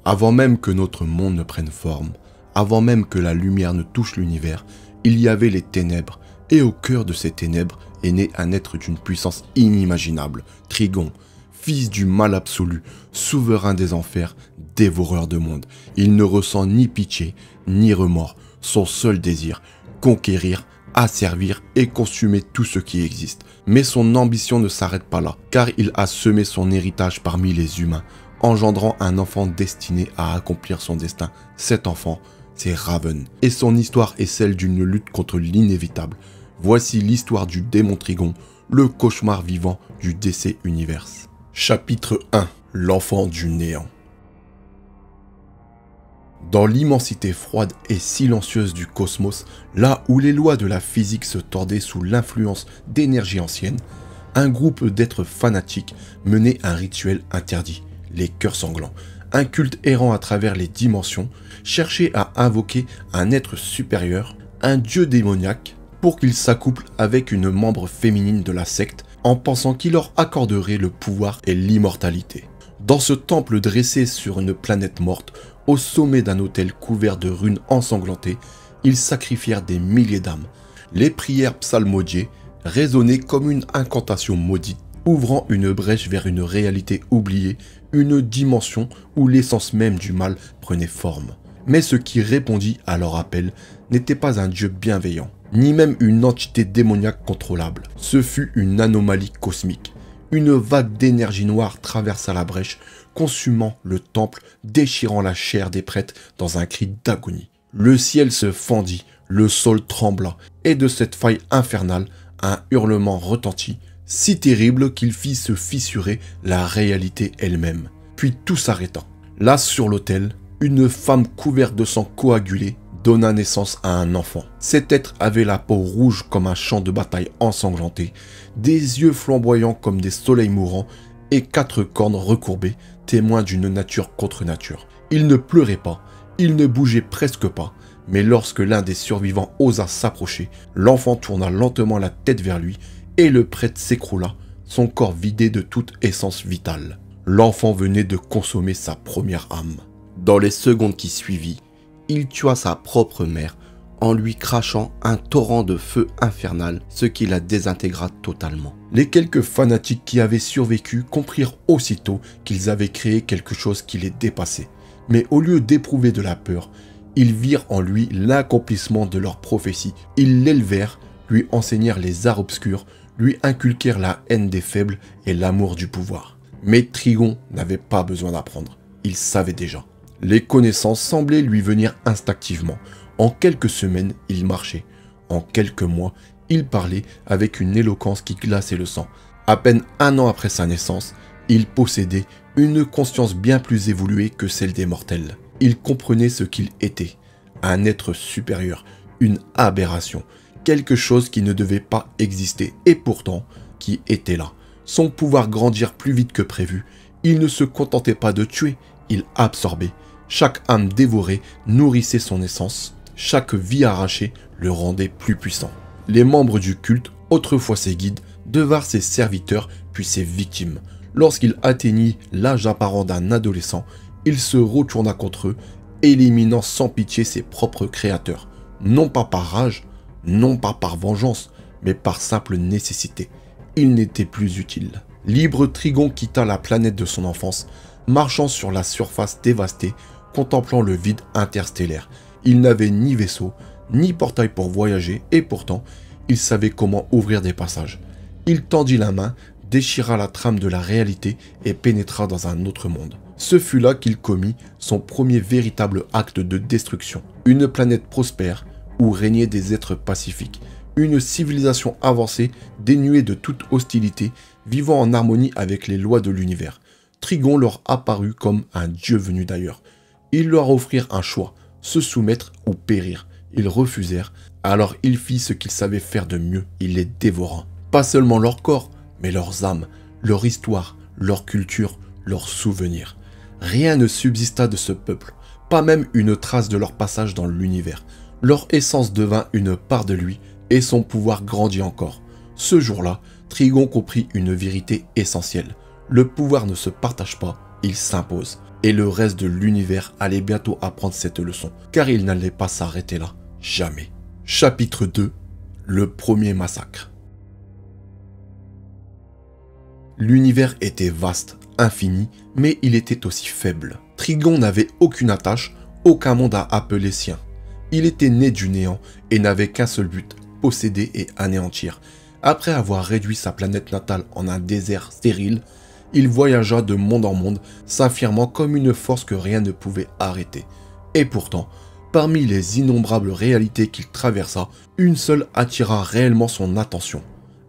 Avant même que notre monde ne prenne forme, avant même que la lumière ne touche l'univers, il y avait les ténèbres, et au cœur de ces ténèbres est né un être d'une puissance inimaginable, Trigon, fils du mal absolu, souverain des enfers, dévoreur de monde. Il ne ressent ni pitié, ni remords. Son seul désir, conquérir, asservir et consumer tout ce qui existe. Mais son ambition ne s'arrête pas là, car il a semé son héritage parmi les humains, engendrant un enfant destiné à accomplir son destin. Cet enfant, c'est Raven. Et son histoire est celle d'une lutte contre l'inévitable. Voici l'histoire du démon Trigon, le cauchemar vivant du DC Universe. Chapitre 1. L'enfant du néant. Dans l'immensité froide et silencieuse du cosmos, là où les lois de la physique se tordaient sous l'influence d'énergie ancienne, un groupe d'êtres fanatiques menait un rituel interdit, les cœurs sanglants. Un culte errant à travers les dimensions cherchait à invoquer un être supérieur, un dieu démoniaque, pour qu'il s'accouple avec une membre féminine de la secte en pensant qu'il leur accorderait le pouvoir et l'immortalité. Dans ce temple dressé sur une planète morte, au sommet d'un autel couvert de runes ensanglantées, ils sacrifièrent des milliers d'âmes. Les prières psalmodiées résonnaient comme une incantation maudite, ouvrant une brèche vers une réalité oubliée, une dimension où l'essence même du mal prenait forme. Mais ce qui répondit à leur appel n'était pas un dieu bienveillant, ni même une entité démoniaque contrôlable. Ce fut une anomalie cosmique. Une vague d'énergie noire traversa la brèche, consumant le temple, déchirant la chair des prêtres dans un cri d'agonie. Le ciel se fendit, le sol trembla, et de cette faille infernale, un hurlement retentit, si terrible qu'il fit se fissurer la réalité elle-même. Puis tout s'arrêta. Là, sur l'autel, une femme couverte de sang coagulé donna naissance à un enfant. Cet être avait la peau rouge comme un champ de bataille ensanglanté, des yeux flamboyants comme des soleils mourants et 4 cornes recourbées, témoins d'une nature contre nature. Il ne pleurait pas, il ne bougeait presque pas, mais lorsque l'un des survivants osa s'approcher, l'enfant tourna lentement la tête vers lui et le prêtre s'écroula, son corps vidé de toute essence vitale. L'enfant venait de consommer sa première âme. Dans les secondes qui suivirent, il tua sa propre mère en lui crachant un torrent de feu infernal, ce qui la désintégra totalement. Les quelques fanatiques qui avaient survécu comprirent aussitôt qu'ils avaient créé quelque chose qui les dépassait. Mais au lieu d'éprouver de la peur, ils virent en lui l'accomplissement de leur prophétie. Ils l'élevèrent, lui enseignèrent les arts obscurs, lui inculquèrent la haine des faibles et l'amour du pouvoir. Mais Trigon n'avait pas besoin d'apprendre, il savait déjà. Les connaissances semblaient lui venir instinctivement. En quelques semaines, il marchait. En quelques mois, il parlait avec une éloquence qui glaçait le sang. À peine 1 an après sa naissance, il possédait une conscience bien plus évoluée que celle des mortels. Il comprenait ce qu'il était. Un être supérieur, une aberration, quelque chose qui ne devait pas exister et pourtant qui était là. Son pouvoir grandir plus vite que prévu. Il ne se contentait pas de tuer, il absorbait. Chaque âme dévorée nourrissait son essence, chaque vie arrachée le rendait plus puissant. Les membres du culte, autrefois ses guides, devinrent ses serviteurs puis ses victimes. Lorsqu'il atteignit l'âge apparent d'un adolescent, il se retourna contre eux, éliminant sans pitié ses propres créateurs. Non pas par rage, non pas par vengeance, mais par simple nécessité. Il n'était plus utile. Libre, Trigon quitta la planète de son enfance, marchant sur la surface dévastée, contemplant le vide interstellaire. Il n'avait ni vaisseau, ni portail pour voyager, et pourtant, il savait comment ouvrir des passages. Il tendit la main, déchira la trame de la réalité et pénétra dans un autre monde. Ce fut là qu'il commit son premier véritable acte de destruction. Une planète prospère, où régnaient des êtres pacifiques. Une civilisation avancée, dénuée de toute hostilité, vivant en harmonie avec les lois de l'univers. Trigon leur apparut comme un dieu venu d'ailleurs. Ils leur offrirent un choix, se soumettre ou périr. Ils refusèrent, alors il fit ce qu'il savait faire de mieux, il les dévora. Pas seulement leur corps, mais leurs âmes, leur histoire, leur culture, leurs souvenirs. Rien ne subsista de ce peuple, pas même une trace de leur passage dans l'univers. Leur essence devint une part de lui, et son pouvoir grandit encore. Ce jour-là, Trigon comprit une vérité essentielle. Le pouvoir ne se partage pas, il s'impose. Et le reste de l'univers allait bientôt apprendre cette leçon, car il n'allait pas s'arrêter là, jamais. Chapitre 2. Le premier massacre. L'univers était vaste, infini, mais il était aussi faible. Trigon n'avait aucune attache, aucun monde à appeler sien. Il était né du néant et n'avait qu'un seul but, posséder et anéantir. Après avoir réduit sa planète natale en un désert stérile, il voyagea de monde en monde, s'affirmant comme une force que rien ne pouvait arrêter. Et pourtant, parmi les innombrables réalités qu'il traversa, une seule attira réellement son attention.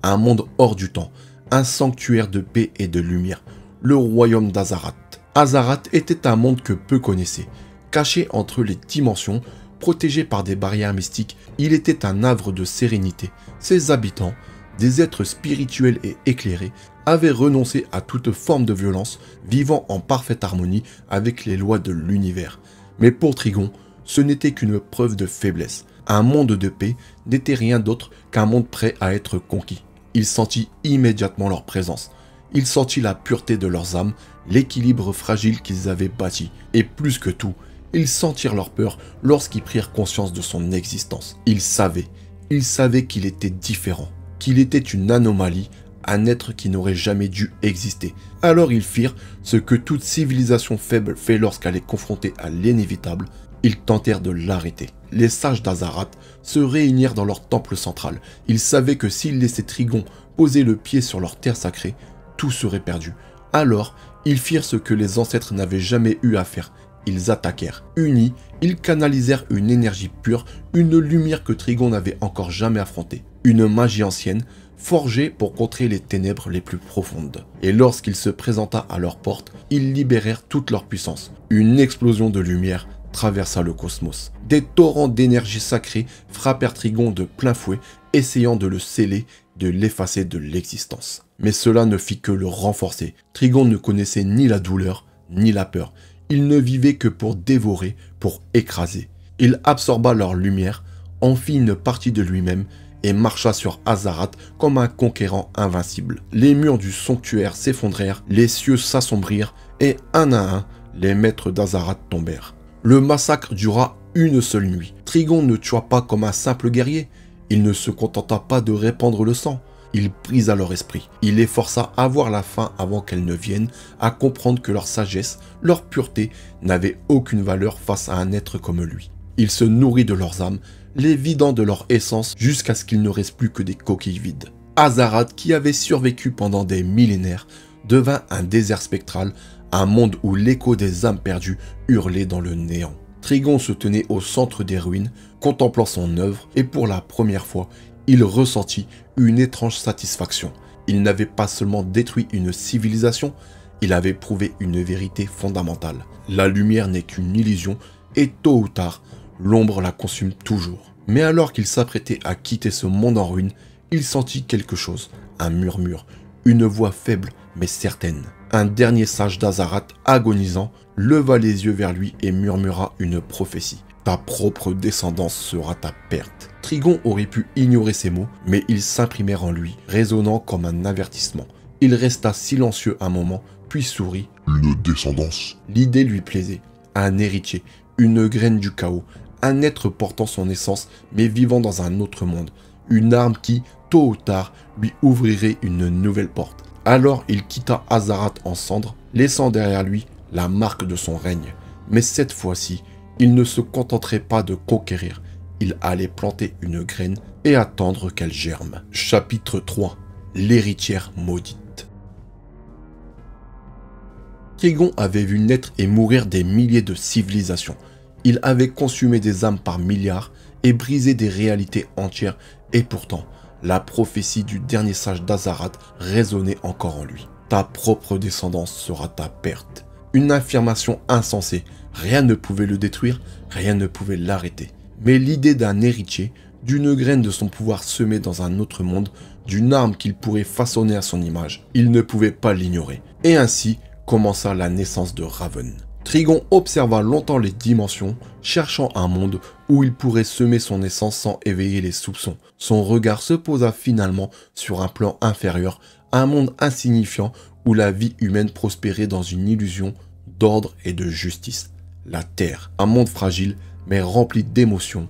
Un monde hors du temps, un sanctuaire de paix et de lumière, le royaume d'Azarat. Azarat était un monde que peu connaissaient. Caché entre les dimensions, protégé par des barrières mystiques, il était un havre de sérénité. Ses habitants, des êtres spirituels et éclairés, avaient renoncé à toute forme de violence, vivant en parfaite harmonie avec les lois de l'univers. Mais pour Trigon, ce n'était qu'une preuve de faiblesse. Un monde de paix n'était rien d'autre qu'un monde prêt à être conquis. Il sentit immédiatement leur présence. Il sentit la pureté de leurs âmes, l'équilibre fragile qu'ils avaient bâti. Et plus que tout, ils sentirent leur peur lorsqu'ils prirent conscience de son existence. Ils savaient qu'il était différent, qu'il était une anomalie, un être qui n'aurait jamais dû exister. Alors ils firent ce que toute civilisation faible fait lorsqu'elle est confrontée à l'inévitable. Ils tentèrent de l'arrêter. Les sages d'Azarat se réunirent dans leur temple central. Ils savaient que s'ils laissaient Trigon poser le pied sur leur terre sacrée, tout serait perdu. Alors, ils firent ce que les ancêtres n'avaient jamais eu à faire. Ils attaquèrent. Unis, ils canalisèrent une énergie pure, une lumière que Trigon n'avait encore jamais affrontée. Une magie ancienne, forgée pour contrer les ténèbres les plus profondes. Et lorsqu'il se présenta à leur porte, ils libérèrent toute leur puissance. Une explosion de lumière traversa le cosmos. Des torrents d'énergie sacrée frappèrent Trigon de plein fouet, essayant de le sceller, de l'effacer de l'existence. Mais cela ne fit que le renforcer. Trigon ne connaissait ni la douleur, ni la peur. Il ne vivait que pour dévorer, pour écraser. Il absorba leur lumière, en fit une partie de lui-même et marcha sur Azarat comme un conquérant invincible. Les murs du sanctuaire s'effondrèrent, les cieux s'assombrirent et un à un, les maîtres d'Azarat tombèrent. Le massacre dura une seule nuit. Trigon ne tua pas comme un simple guerrier. Il ne se contenta pas de répandre le sang. Il brisa leur esprit. Il les força à voir la fin avant qu'elle ne vienne, à comprendre que leur sagesse, leur pureté n'avaient aucune valeur face à un être comme lui. Il se nourrit de leurs âmes, les vidant de leur essence jusqu'à ce qu'il ne reste plus que des coquilles vides. Azarat, qui avait survécu pendant des millénaires, devint un désert spectral, un monde où l'écho des âmes perdues hurlait dans le néant. Trigon se tenait au centre des ruines, contemplant son œuvre, et pour la première fois, il ressentit une étrange satisfaction. Il n'avait pas seulement détruit une civilisation, il avait prouvé une vérité fondamentale. La lumière n'est qu'une illusion, et tôt ou tard, l'ombre la consume toujours. Mais alors qu'il s'apprêtait à quitter ce monde en ruine, il sentit quelque chose, un murmure, une voix faible mais certaine. Un dernier sage d'Azarat, agonisant, leva les yeux vers lui et murmura une prophétie. Ta propre descendance sera ta perte. Trigon aurait pu ignorer ces mots, mais ils s'imprimèrent en lui, résonnant comme un avertissement. Il resta silencieux un moment, puis sourit. Une descendance. L'idée lui plaisait. Un héritier, une graine du chaos, un être portant son essence, mais vivant dans un autre monde. Une arme qui, tôt ou tard, lui ouvrirait une nouvelle porte. Alors il quitta Azarat en cendres, laissant derrière lui la marque de son règne. Mais cette fois-ci, il ne se contenterait pas de conquérir. Il allait planter une graine et attendre qu'elle germe. Chapitre 3. L'héritière maudite. Trigon avait vu naître et mourir des milliers de civilisations. Il avait consumé des âmes par milliards et brisé des réalités entières, et pourtant, la prophétie du dernier sage d'Azarat résonnait encore en lui. Ta propre descendance sera ta perte. Une affirmation insensée. Rien ne pouvait le détruire, rien ne pouvait l'arrêter. Mais l'idée d'un héritier, d'une graine de son pouvoir semée dans un autre monde, d'une arme qu'il pourrait façonner à son image, il ne pouvait pas l'ignorer. Et ainsi commença la naissance de Raven. Trigon observa longtemps les dimensions, cherchant un monde où il pourrait semer son essence sans éveiller les soupçons. Son regard se posa finalement sur un plan inférieur, un monde insignifiant où la vie humaine prospérait dans une illusion d'ordre et de justice. La Terre, un monde fragile mais rempli d'émotions,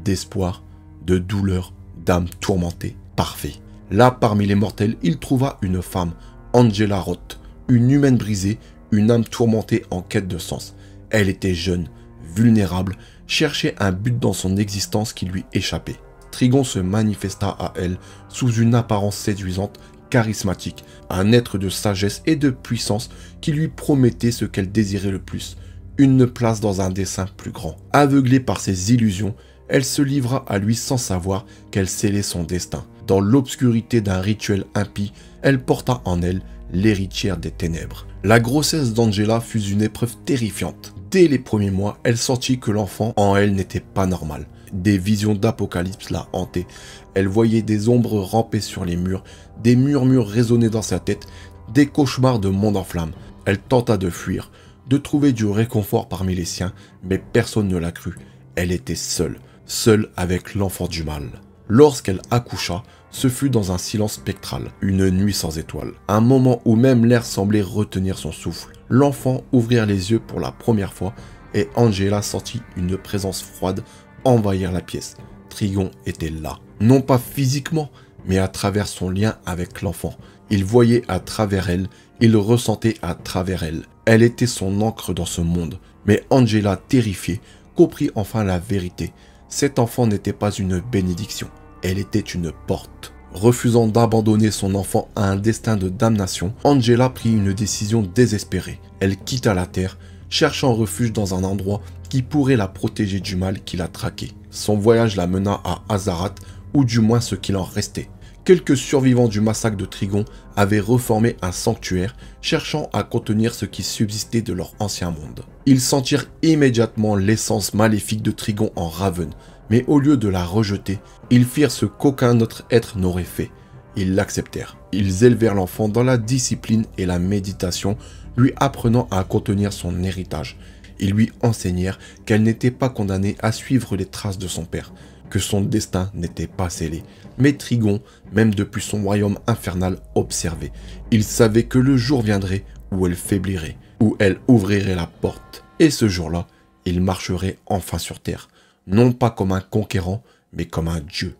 d'espoir, de douleur, d'âmes tourmentées, parfait. Là, parmi les mortels, il trouva une femme, Angela Roth, une humaine brisée, une âme tourmentée en quête de sens. Elle était jeune, vulnérable, cherchait un but dans son existence qui lui échappait. Trigon se manifesta à elle sous une apparence séduisante, charismatique, un être de sagesse et de puissance qui lui promettait ce qu'elle désirait le plus, une place dans un dessein plus grand. Aveuglée par ses illusions, elle se livra à lui sans savoir qu'elle scellait son destin. Dans l'obscurité d'un rituel impie, elle porta en elle l'héritière des ténèbres. La grossesse d'Angela fut une épreuve terrifiante. Dès les premiers mois, elle sentit que l'enfant en elle n'était pas normal. Des visions d'apocalypse la hantaient. Elle voyait des ombres ramper sur les murs, des murmures résonner dans sa tête, des cauchemars de monde en flammes. Elle tenta de fuir, de trouver du réconfort parmi les siens, mais personne ne la crut. Elle était seule, seule avec l'enfant du mal. Lorsqu'elle accoucha, ce fut dans un silence spectral, une nuit sans étoiles, un moment où même l'air semblait retenir son souffle. L'enfant ouvrit les yeux pour la première fois et Angela sentit une présence froide envahir la pièce. Trigon était là, non pas physiquement, mais à travers son lien avec l'enfant. Il voyait à travers elle, il ressentait à travers elle. Elle était son encre dans ce monde. Mais Angela, terrifiée, comprit enfin la vérité. Cet enfant n'était pas une bénédiction, elle était une porte. Refusant d'abandonner son enfant à un destin de damnation, Angela prit une décision désespérée. Elle quitta la terre, cherchant refuge dans un endroit qui pourrait la protéger du mal qui la traquait. Son voyage la mena à Azarat, ou du moins ce qu'il en restait. Quelques survivants du massacre de Trigon avaient reformé un sanctuaire, cherchant à contenir ce qui subsistait de leur ancien monde. Ils sentirent immédiatement l'essence maléfique de Trigon en Raven, mais au lieu de la rejeter, ils firent ce qu'aucun autre être n'aurait fait. Ils l'acceptèrent. Ils élevèrent l'enfant dans la discipline et la méditation, lui apprenant à contenir son héritage. Ils lui enseignèrent qu'elle n'était pas condamnée à suivre les traces de son père, que son destin n'était pas scellé. Mais Trigon, même depuis son royaume infernal, observait. Il savait que le jour viendrait où elle faiblirait, où elle ouvrirait la porte. Et ce jour-là, il marcherait enfin sur terre, non pas comme un conquérant, mais comme un dieu.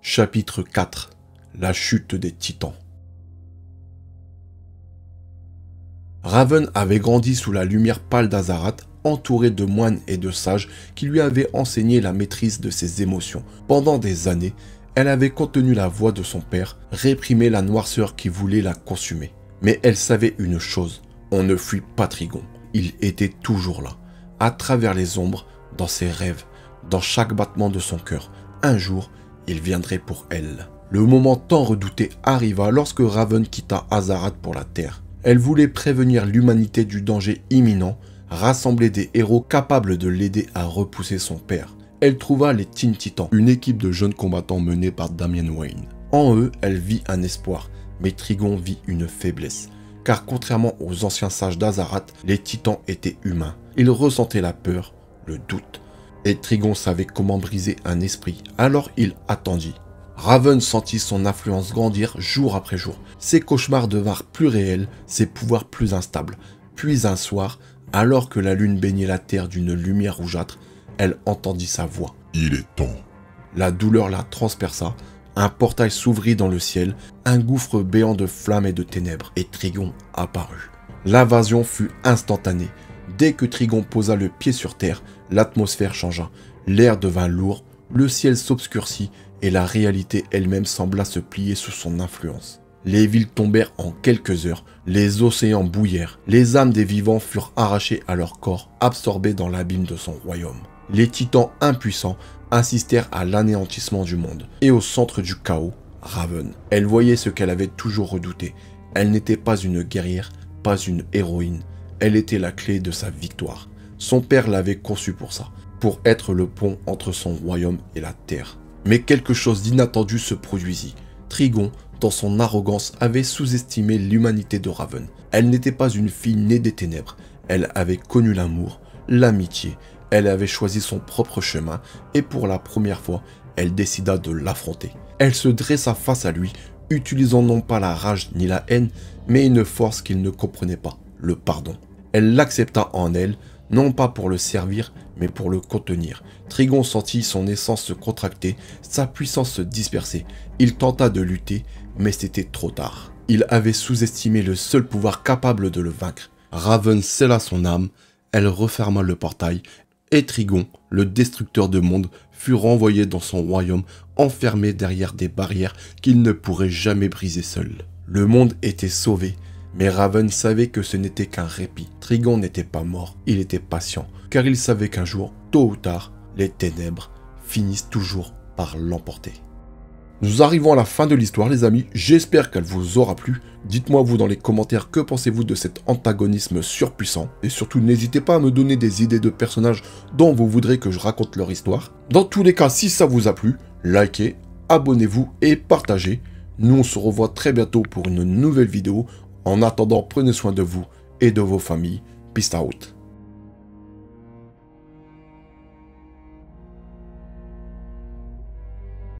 Chapitre 4. La chute des titans. Raven avait grandi sous la lumière pâle d'Azarat, entouré de moines et de sages qui lui avaient enseigné la maîtrise de ses émotions. Pendant des années, elle avait contenu la voix de son père, réprimé la noirceur qui voulait la consumer. Mais elle savait une chose, on ne fuit pas Trigon. Il était toujours là, à travers les ombres, dans ses rêves, dans chaque battement de son cœur. Un jour, il viendrait pour elle. Le moment tant redouté arriva lorsque Raven quitta Azarat pour la Terre. Elle voulait prévenir l'humanité du danger imminent, rassembler des héros capables de l'aider à repousser son père. Elle trouva les Teen Titans, une équipe de jeunes combattants menée par Damian Wayne. En eux, elle vit un espoir, mais Trigon vit une faiblesse. Car contrairement aux anciens sages d'Azarat, les Titans étaient humains. Ils ressentaient la peur, le doute. Et Trigon savait comment briser un esprit, alors il attendit. Raven sentit son influence grandir jour après jour. Ses cauchemars devinrent plus réels, ses pouvoirs plus instables. Puis un soir, alors que la lune baignait la terre d'une lumière rougeâtre, elle entendit sa voix. « Il est temps. » La douleur la transperça, un portail s'ouvrit dans le ciel, un gouffre béant de flammes et de ténèbres, et Trigon apparut. L'invasion fut instantanée. Dès que Trigon posa le pied sur terre, l'atmosphère changea. L'air devint lourd, le ciel s'obscurcit, et la réalité elle-même sembla se plier sous son influence. Les villes tombèrent en quelques heures, les océans bouillèrent, les âmes des vivants furent arrachées à leur corps, absorbées dans l'abîme de son royaume. Les titans impuissants assistèrent à l'anéantissement du monde. Et au centre du chaos, Raven. Elle voyait ce qu'elle avait toujours redouté. Elle n'était pas une guerrière, pas une héroïne. Elle était la clé de sa victoire. Son père l'avait conçue pour ça, pour être le pont entre son royaume et la terre. Mais quelque chose d'inattendu se produisit. Trigon, dans son arrogance, avait sous-estimé l'humanité de Raven. Elle n'était pas une fille née des ténèbres. Elle avait connu l'amour, l'amitié. Elle avait choisi son propre chemin et pour la première fois, elle décida de l'affronter. Elle se dressa face à lui, utilisant non pas la rage ni la haine, mais une force qu'il ne comprenait pas, le pardon. Elle l'accepta en elle, non pas pour le servir, mais pour le contenir. Trigon sentit son essence se contracter, sa puissance se disperser. Il tenta de lutter, mais c'était trop tard. Il avait sous-estimé le seul pouvoir capable de le vaincre. Raven scella son âme, elle referma le portail, et Trigon, le destructeur de mondes, fut renvoyé dans son royaume, enfermé derrière des barrières qu'il ne pourrait jamais briser seul. Le monde était sauvé, mais Raven savait que ce n'était qu'un répit. Trigon n'était pas mort, il était patient, car il savait qu'un jour, tôt ou tard, les ténèbres finissent toujours par l'emporter. Nous arrivons à la fin de l'histoire les amis, j'espère qu'elle vous aura plu. Dites-moi vous dans les commentaires que pensez-vous de cet antagonisme surpuissant. Et surtout n'hésitez pas à me donner des idées de personnages dont vous voudrez que je raconte leur histoire. Dans tous les cas, si ça vous a plu, likez, abonnez-vous et partagez. Nous on se revoit très bientôt pour une nouvelle vidéo. En attendant, prenez soin de vous et de vos familles. Peace out.